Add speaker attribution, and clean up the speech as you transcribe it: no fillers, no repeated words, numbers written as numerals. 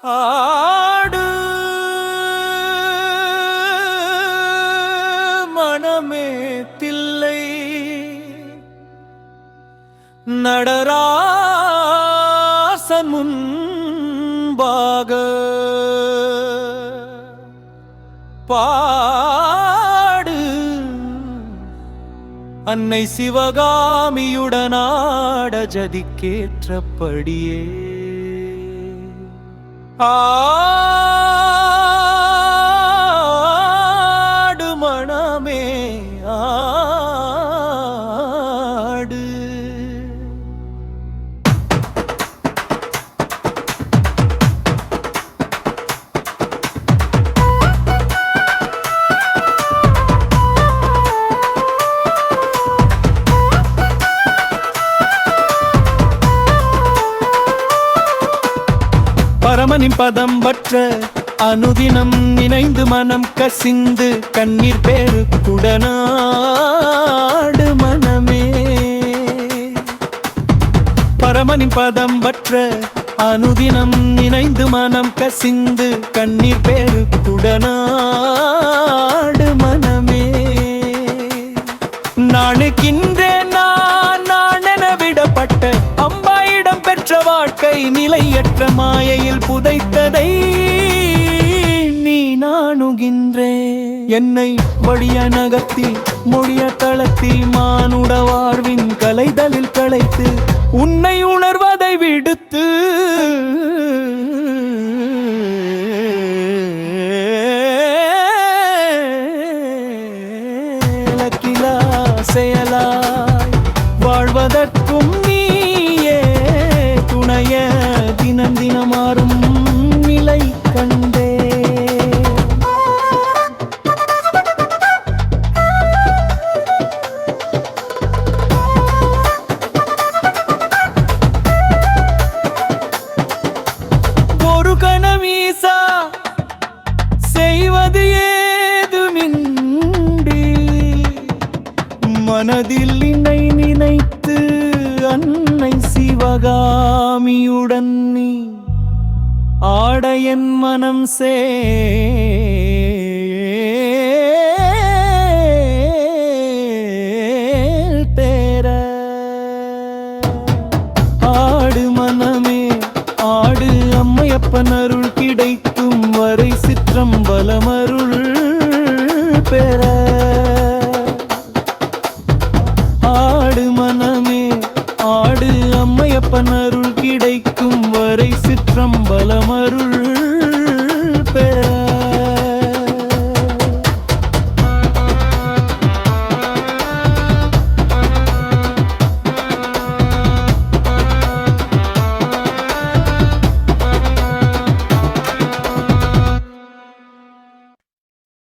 Speaker 1: ஆடு மனமே தில்லை நடராசன் முன்பாக பாடு அன்னை சிவகாமியுடனாட ஜதிக்கேற்றபடியே ஆடு மனமே ஆடு. பரமனின் பதம் பற்ற அனுதினம் நினைந்து மனம் கசிந்து கண்ணீர் பேருக்குடனாடு மனமே. பரமனின் பதம் பற்ற அனுதினம் நினைந்து மனம் கசிந்து கண்ணீர் பேருக்குடனாடு மனமே. நாணுகின்றேன் நான் என விடப்பட்ட அம்பாயிடம் பெற்ற வாழ்க்கை நிலையற்ற மாயையில் புதைத்ததை நீ நாணுகின்றே. என்னை வழிய நகர்த்தி மொழிய தளத்தி மானுட வாழ்வின் கலைதலில் களைத்து உன்னை உணர்வதை விடுத்து லக்கிலா செயலாய் வாழ்வதற்கும் நீயே துணைய தினம் தினமாறும் நிலை கண்டே. ஒரு கணமீசா செய்வது ஏதுமின்றி மனதில் நினை நினைத்து அன்னை சிவகாமியுடன் நீ ஆட என் மனம் சேர. ஆடு மனமே ஆடு அம்மையப்பன் அருள் கிடைக்கும் வரை சிற்றம்பலமருள் பெற. ஆடு மனமே ஆடு அம்மையப்பன் அருள் கிடைக்கும் வரை சிற்றம்பலமருள்